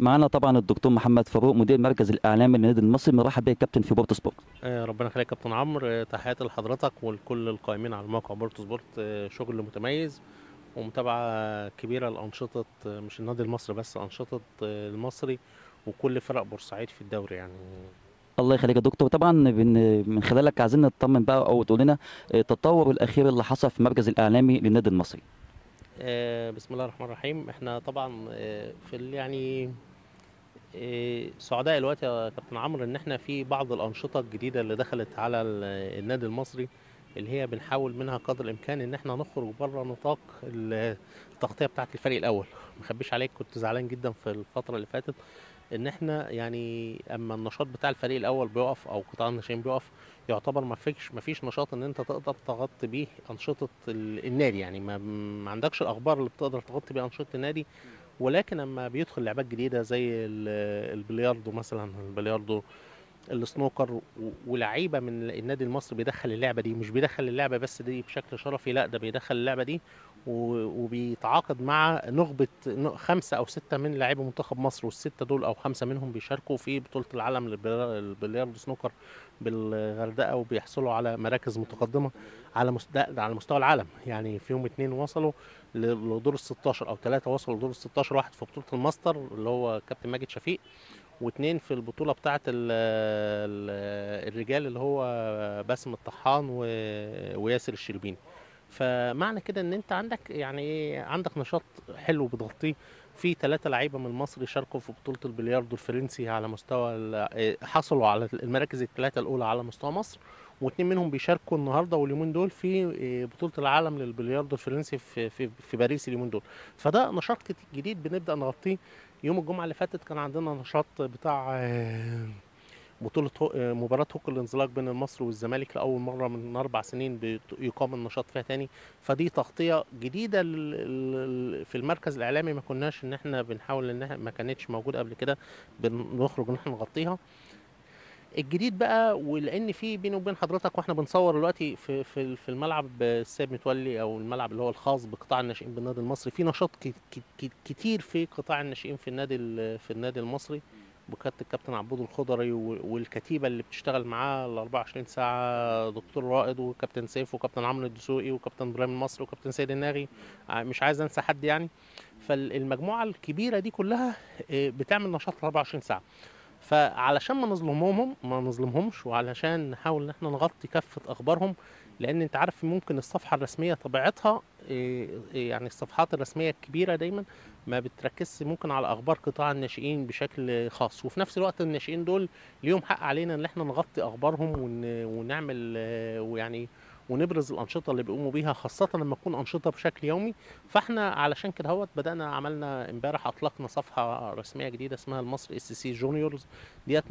معانا طبعا الدكتور محمد فاروق مدير مركز الاعلام للنادي المصري. مرحب بك يا كابتن في بورتو سبورت. ربنا يخليك يا كابتن عمرو. تحياتي لحضرتك ولكل القائمين على موقع بورتو سبورت. شغل متميز ومتابعة كبيرة لأنشطة، مش النادي المصري بس، أنشطة المصري وكل فرق بورسعيد في الدوري يعني. الله يخليك يا دكتور. طبعا من خلالك عايزين نطمن بقى او تقول لنا التطور الاخير اللي حصل في المركز الاعلامي للنادي المصري. بسم الله الرحمن الرحيم. احنا طبعا في يعني سعداء الوقت يا كابتن عمرو ان احنا في بعض الأنشطة الجديدة اللي دخلت على النادي المصري، اللي هي بنحاول منها قدر الامكان ان احنا نخرج بره نطاق التغطيه بتاعه الفريق الاول. ما اخبيش عليك، كنت زعلان جدا في الفتره اللي فاتت ان احنا يعني اما النشاط بتاع الفريق الاول بيقف او قطاع الناشئين بيقف، يعتبر ما فيش نشاط ان انت تقدر تغطي بيه انشطه النادي. يعني ما عندكش الاخبار اللي بتقدر تغطي بيه انشطه النادي. ولكن اما بيدخل لعبات جديده زي البلياردو مثلا، البلياردو، السنوكر، ولعيبه من النادي المصري بيدخل اللعبه دي، مش بيدخل اللعبه بس دي بشكل شرفي، لا ده بيدخل اللعبه دي وبيتعاقد مع نخبه 5 أو 6 من لاعبي منتخب مصر، والسته دول او 5 منهم بيشاركوا في بطوله العالم للبلياردو سنوكر بالغردقه، وبيحصلوا على مراكز متقدمه على مستوى العالم. يعني فيهم 2 وصلوا لدور ال 16 او 3 وصلوا لدور ال 16، واحد في بطوله الماستر اللي هو كابتن ماجد شفيق، واتنين في البطولة بتاعة الرجال اللي هو باسم الطحان وياسر الشربيني. فمعنى كده ان انت عندك يعني ايه، عندك نشاط حلو بتغطيه. في 3 لعيبة من مصر شاركوا في بطولة البلياردو الفرنسي على مستوى حصلوا على المراكز ال3 الأولى على مستوى مصر، واتنين منهم بيشاركوا النهارده واليومين دول في بطولة العالم للبلياردو الفرنسي في باريس اليومين دول. فده نشاط جديد بنبدأ نغطيه. يوم الجمعة اللي فاتت كان عندنا نشاط بتاع بطولة مباراة هوك الانزلاق بين المصري والزمالك، لأول مرة من 4 سنين يقام النشاط فيها تاني. فدي تغطية جديدة في المركز الإعلامي، ما كناش إن إحنا بنحاول إنها ما كانتش موجودة قبل كده، بنخرج إن إحنا نغطيها. الجديد بقى، ولان في بيني وبين حضرتك واحنا بنصور دلوقتي في الملعب السيد متولي، او الملعب اللي هو الخاص بقطاع الناشئين بالنادي المصري، في نشاط كتير في قطاع الناشئين في النادي المصري بقياده الكابتن عبود الخضري والكتيبه اللي بتشتغل معاه ال 24 ساعه، دكتور رائد وكابتن سيف وكابتن عمرو الدسوقي وكابتن ابراهيم المصري وكابتن سيد الناغي. مش عايز انسى حد يعني. فالمجموعه الكبيره دي كلها بتعمل نشاط 24 ساعه. فعلشان ما نظلمهمش، وعلشان نحاول ان احنا نغطي كافة اخبارهم، لان انت عارف ممكن الصفحة الرسمية طبيعتها يعني الصفحات الرسمية الكبيرة دايما ما بتركزش ممكن على اخبار قطاع الناشئين بشكل خاص، وفي نفس الوقت الناشئين دول ليهم حق علينا ان احنا نغطي اخبارهم ونعمل ويعني ونبرز الانشطه اللي بيقوموا بيها، خاصه لما تكون انشطه بشكل يومي. فاحنا علشان كده بدانا عملنا امبارح، اطلقنا صفحه رسميه جديده اسمها المصري اس سي جونيورز. ديت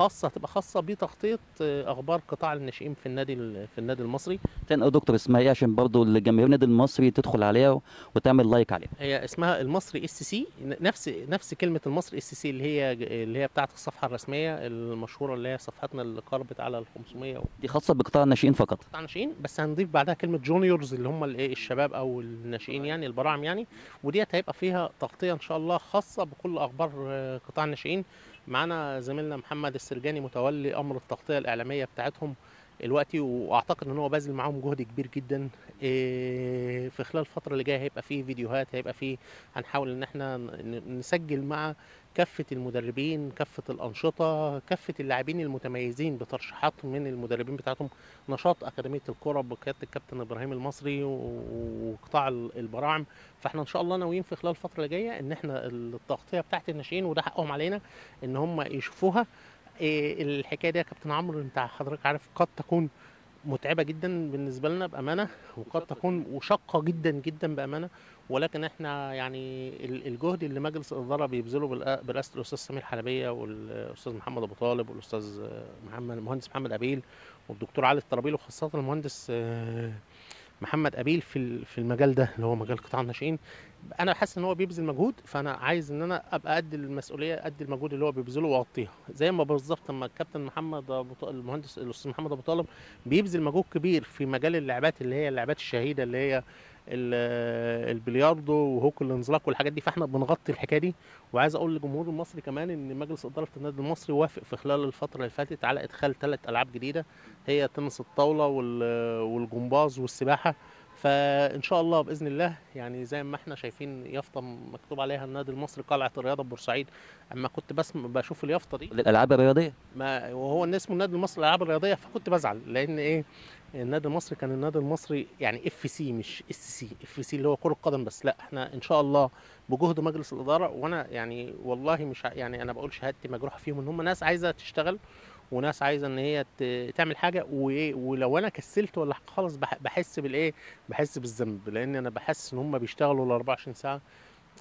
هتبقى خاصه بتغطيه اخبار قطاع الناشئين في النادي المصري. تاني يا دكتور اسمها ايه عشان برضو الجماهير النادي المصري تدخل عليها وتعمل لايك عليها؟ هي اسمها المصري اس سي، نفس كلمه المصري اس سي اللي هي بتاعه الصفحه الرسميه المشهوره، اللي هي صفحتنا اللي قربت على ال 500 دي خاصة بقطاع الناشئين فقط؟ قطاع ناشئين، بس هنضيف بعدها كلمه جونيورز اللي هم الشباب او الناشئين يعني البراعم يعني. وديت هيبقى فيها تغطيه ان شاء الله خاصه بكل اخبار قطاع الناشئين. معانا زميلنا محمد السرجاني متولي امر التغطيه الاعلاميه بتاعتهم دلوقتي، واعتقد ان هو باذل معاهم جهد كبير جدا. في خلال الفتره اللي جايه هيبقى فيه فيديوهات، هيبقى فيه، هنحاول ان احنا نسجل مع كافه المدربين، كافه الانشطه، كافه اللاعبين المتميزين بترشيحات من المدربين بتاعتهم. نشاط اكاديميه الكره بقياده الكابتن ابراهيم المصري وقطاع البراعم. فاحنا ان شاء الله ناويين في خلال الفتره اللي جايه ان احنا التغطيه بتاعت الناشئين، وده حقهم علينا ان هم يشوفوها. الحكايه دي يا كابتن عمرو انت حضرتك عارف قد تكون متعبه جدا بالنسبه لنا بامانه، وقد تكون وشاقه جدا جدا بامانه. ولكن احنا يعني الجهد اللي مجلس الاداره بيبذله برئاسه الاستاذ سمير حلبيه والاستاذ محمد ابو طالب والاستاذ المهندس محمد ابيل والدكتور علي الطرابيل، وخاصه المهندس محمد ابيل في المجال ده اللي هو مجال قطاع الناشئين. انا حاسس ان هو بيبذل مجهود، فانا عايز ان انا ابقى قد المسؤوليه، قد المجهود اللي هو بيبذله واغطيها، زي ما بالظبط لما الكابتن محمد المهندس الاستاذ محمد ابو طالب بيبذل مجهود كبير في مجال اللعبات اللي هي اللعبات الشهيده، اللي هي البلياردو وهوك الانزلاق والحاجات دي، فاحنا بنغطي الحكايه دي. وعايز اقول للجمهور المصري كمان ان مجلس اداره النادي المصري وافق في خلال الفتره اللي فاتت على ادخال 3 العاب جديده، هي تنس الطاوله والجمباز والسباحه. فان شاء الله باذن الله يعني زي ما احنا شايفين يافطه مكتوب عليها النادي المصري قلعه الرياضه بورسعيد. اما كنت بس بشوف اليافطه دي، للالعاب الرياضيه. ما وهو ان اسمه النادي المصري للالعاب الرياضيه، فكنت بزعل لان ايه، النادي المصري كان النادي المصري يعني اف سي مش اس سي. اف سي اللي هو كره قدم بس، لا احنا ان شاء الله بجهد مجلس الاداره، وانا يعني والله مش يعني انا بقول شهادتي مجروحه فيهم ان هم ناس عايزه تشتغل وناس عايزه ان هي تعمل حاجه، وايه ولو انا كسلت ولا خالص بحس بالايه، بحس بالذنب، لان انا بحس ان هم بيشتغلوا ال 24 ساعه،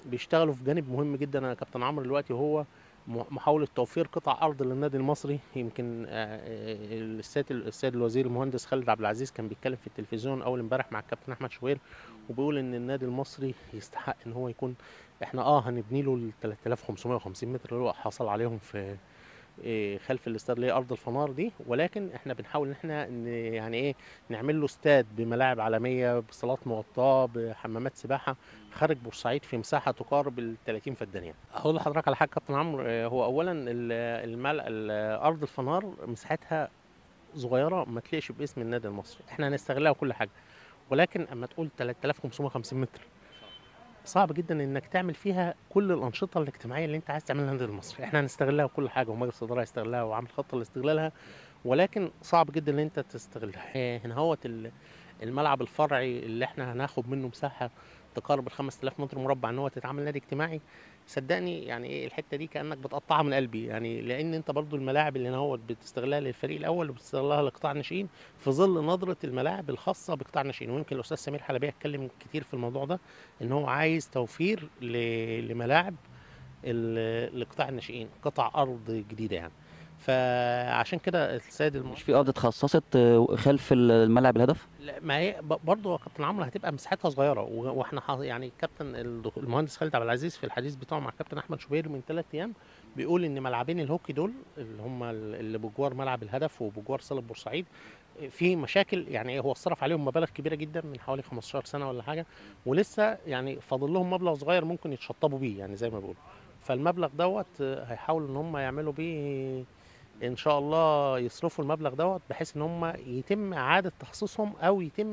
بيشتغلوا في جانب مهم جدا يا كابتن عمرو دلوقتي، وهو محاولة توفير قطع أرض للنادي المصري. يمكن السيد الوزير المهندس خالد عبد العزيز كان بيتكلم في التلفزيون أول امبارح مع الكابتن أحمد شوبير، وبيقول إن النادي المصري يستحق إن هو يكون، إحنا هنبني له ال 3550 متر اللي هو حصل عليهم في خلف الاستاد اللي هي ارض الفنار دي، ولكن احنا بنحاول ان احنا يعني ايه نعمل له استاد بملاعب عالميه بصالات مغطاه بحمامات سباحه خارج بورسعيد في مساحه تقارب ال 30 فدان. يعني اقول لحضرتك على حاجه كابتن عمرو، هو اولا ارض الفنار مساحتها صغيره ما تليقش باسم النادي المصري، احنا هنستغلها كل حاجه، ولكن اما تقول 3550 متر صعب جدا انك تعمل فيها كل الانشطه الاجتماعيه اللي انت عايز تعملها النادي المصري. احنا هنستغلها وكل حاجه، ومجلس الاداره هيستغلها وعامل خطه لاستغلالها، ولكن صعب جدا ان انت تستغلها. هنا هوت الملعب الفرعي اللي احنا هناخد منه مساحه تقارب ال 5000 متر مربع ان هو تتعمل نادي اجتماعي، صدقني يعني ايه الحته دي كانك بتقطعها من قلبي، يعني لان انت برضو الملاعب اللي هنا هو بتستغلها للفريق الاول وبتستغلها لقطاع الناشئين في ظل نظره الملاعب الخاصه بقطاع الناشئين. ويمكن الاستاذ سمير حلبيه اتكلم كتير في الموضوع ده، ان هو عايز توفير لملاعب لقطاع الناشئين، قطع ارض جديده يعني. فعشان كده السيد مش في ارض اتخصصت خلف الملعب الهدف؟ لا، ما هي برضه يا كابتن عمرو هتبقى مساحتها صغيره، واحنا يعني كابتن المهندس خالد عبد العزيز في الحديث بتاعه مع كابتن احمد شوبير من 3 ايام بيقول ان ملعبين الهوكي دول اللي هم اللي بجوار ملعب الهدف وبجوار صاله بورسعيد في مشاكل، يعني هو صرف عليهم مبالغ كبيره جدا من حوالي 15 سنه ولا حاجه، ولسه يعني فاضل لهم مبلغ صغير ممكن يتشطبوا بيه يعني زي ما بيقولوا. فالمبلغ دوت هيحاولوا ان هم يعملوا بيه ان شاء الله، يصرفوا المبلغ دوت بحيث ان هم يتم اعاده تخصيصهم او يتم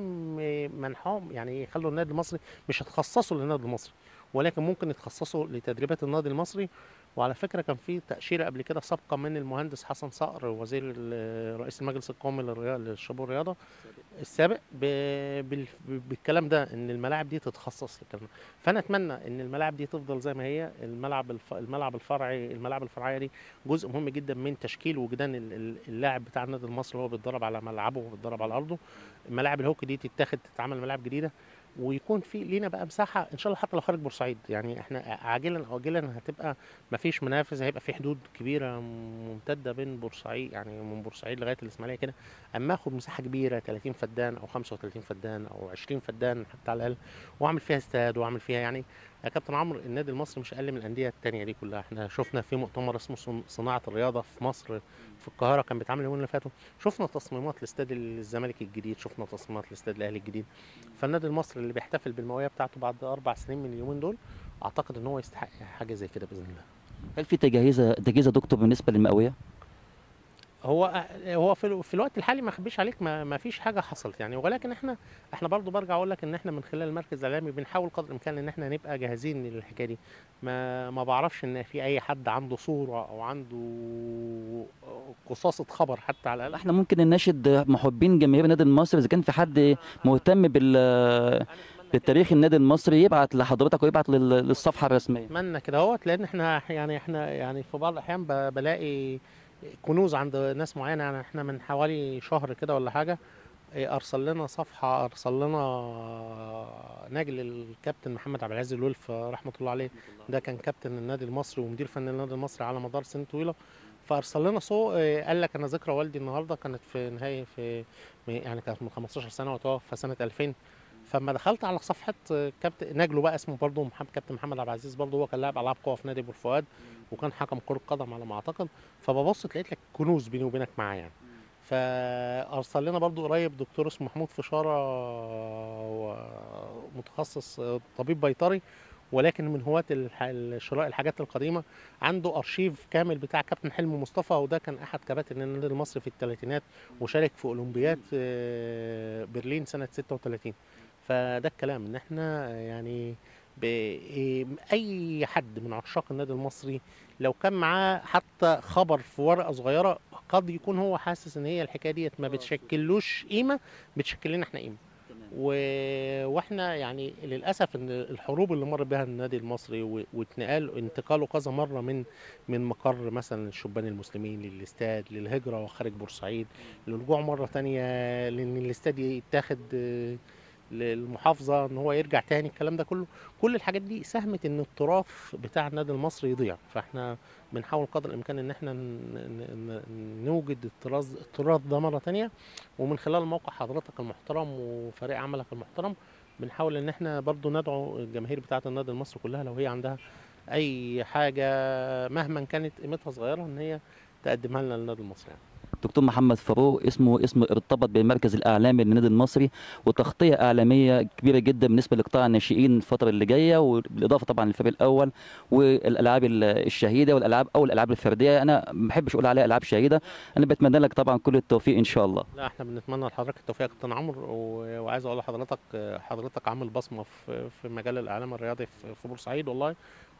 منحهم، يعني يخلوا النادي المصري مش هتخصصوا للنادي المصري ولكن ممكن يتخصصوا لتدريبات النادي المصري. وعلى فكره كان في تاشيره قبل كده سابقه من المهندس حسن صقر وزير رئيس المجلس القومي للشباب والرياضه السابق بالكلام ده ان الملاعب دي تتخصص للكلام ده. فانا اتمنى ان الملاعب دي تفضل زي ما هي. الملعب الفرعي، الملاعب الفرعيه دي جزء مهم جدا من تشكيل وجدان اللاعب بتاع النادي المصري وهو بيتدرب على ملعبه وبيتدرب على ارضه. ملاعب الهوكي دي تتعمل ملاعب جديده، ويكون في لينا بقى مساحه ان شاء الله حتى لو خارج بورسعيد، يعني احنا عاجلا او اجلا هتبقى ما فيش منافذ، هيبقى في حدود كبيره ممتده بين بورسعيد يعني من بورسعيد لغايه الاسماعيليه كده. اما اخد مساحه كبيره 30 فدان او 35 فدان او 20 فدان حتى على الاقل، واعمل فيها استاد واعمل فيها يعني يا كابتن عمرو النادي المصري مش اقل من الانديه التانيه دي كلها. احنا شفنا في مؤتمر اسمه صناعه الرياضه في مصر في القاهره كان بيتعمل اليومين اللي فاتوا، شفنا تصميمات لاستاد الزمالك الجديد، شفنا تصميمات لاستاد الاهلي الجديد. فالنادي المصري اللي بيحتفل بالمئويه بتاعته بعد 4 سنين من اليومين دول اعتقد ان هو يستحق حاجه زي كده باذن الله. هل في تجهيز دكتور بالنسبه للمئويه؟ هو في الوقت الحالي ما اخبيش عليك ما فيش حاجه حصلت يعني، ولكن احنا برضو برجع اقول لك ان احنا من خلال المركز الاعلامي بنحاول قدر الامكان ان احنا نبقى جاهزين للحكايه دي. ما بعرفش ان في اي حد عنده صوره او عنده قصاصه خبر حتى على الاقل. احنا ممكن نناشد محبين جماهير النادي المصري اذا كان في حد مهتم بالتاريخ النادي المصري يبعت لحضرتك ويبعت للصفحه الرسميه. اتمنى كده اهوت، لان احنا في بعض الاحيان بلاقي كنوز عند ناس معينه. يعني احنا من حوالي شهر كده ولا حاجه ارسل لنا صفحه، ارسل لنا نجل الكابتن محمد عبد العزيز الولف رحمه الله عليه، ده كان كابتن النادي المصري ومدير فني النادي المصري على مدار سنين طويله. فارسل لنا قال لك انا ذكرى والدي النهارده كانت في نهايه يعني كانت من 15 سنه وتوفى سنه 2000. فلما دخلت على صفحه كابتن نجله بقى اسمه برضه كابتن محمد عبد العزيز، برضه هو كان لاعب العاب قوه في نادي ابو الفؤاد وكان حكم كره قدم على ما اعتقد. فببص لقيت لك كنوز بيني وبينك معاه يعني. فارسل لنا برضو قريب دكتور اسمه محمود فشاره متخصص طبيب بيطري، ولكن من هواة شراء الحاجات القديمه. عنده ارشيف كامل بتاع كابتن حلمي مصطفى، وده كان احد كباتن النادي المصري في الثلاثينات، وشارك في اولمبياد برلين سنه 36. فده الكلام ان احنا يعني اي حد من عشاق النادي المصري لو كان معاه حتى خبر في ورقه صغيره، قد يكون هو حاسس ان هي الحكايه ديت ما بتشكلوش قيمه، بتشكل لنا احنا قيمه. و... واحنا يعني للاسف ان الحروب اللي مر بها النادي المصري انتقاله كذا مره من مقر مثلا الشبان المسلمين للاستاد، للهجره وخارج بورسعيد، للرجوع مره تانية لان الاستاد يتاخد للمحافظه ان هو يرجع تاني، الكلام ده كله، كل الحاجات دي ساهمت ان التراث بتاع النادي المصري يضيع. فاحنا بنحاول قدر الامكان ان احنا نوجد التراث ده مره تانية، ومن خلال موقع حضرتك المحترم وفريق عملك المحترم بنحاول ان احنا برضو ندعو الجماهير بتاعه النادي المصري كلها لو هي عندها اي حاجه مهما كانت قيمتها صغيره ان هي تقدمها لنا للنادي المصري يعني. دكتور محمد فاروق اسم ارتبط بالمركز الاعلامي للنادي المصري، وتغطيه اعلاميه كبيره جدا بالنسبه لقطاع الناشئين الفتره اللي جايه، وبالاضافه طبعا للفريق الاول والالعاب الشهيده والالعاب او الالعاب الفرديه. انا ما بحبش اقول عليها العاب شهيده. انا بتمنى لك طبعا كل التوفيق ان شاء الله. لا احنا بنتمنى لحضرتك التوفيق يا كابتن عمرو، وعايز اقول حضرتك عامل بصمه في مجال الاعلام الرياضي في بورسعيد والله،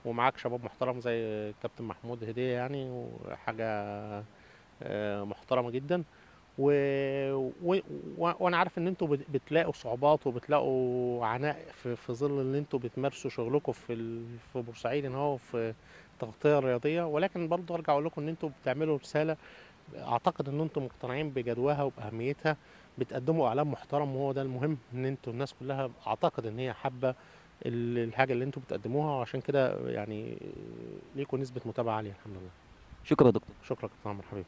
ومعاك شباب محترم زي كابتن محمود هديه يعني، وحاجه محترمه جدا. و... وانا عارف ان انتوا بتلاقوا صعوبات وبتلاقوا عناء في ظل ان انتوا بتمارسوا شغلكم في بورسعيد ان هو في التغطيه الرياضيه، ولكن برضه ارجع اقول لكم ان انتوا بتعملوا رساله اعتقد ان انتم مقتنعين بجدواها وباهميتها، بتقدموا اعلام محترم، وهو ده المهم، ان انتوا الناس كلها اعتقد ان هي حابه الحاجه اللي انتوا بتقدموها، وعشان كده يعني ليكم نسبه متابعه عاليه الحمد لله. شكرا يا دكتور. شكرا يا كابتن عمرو حبيبي.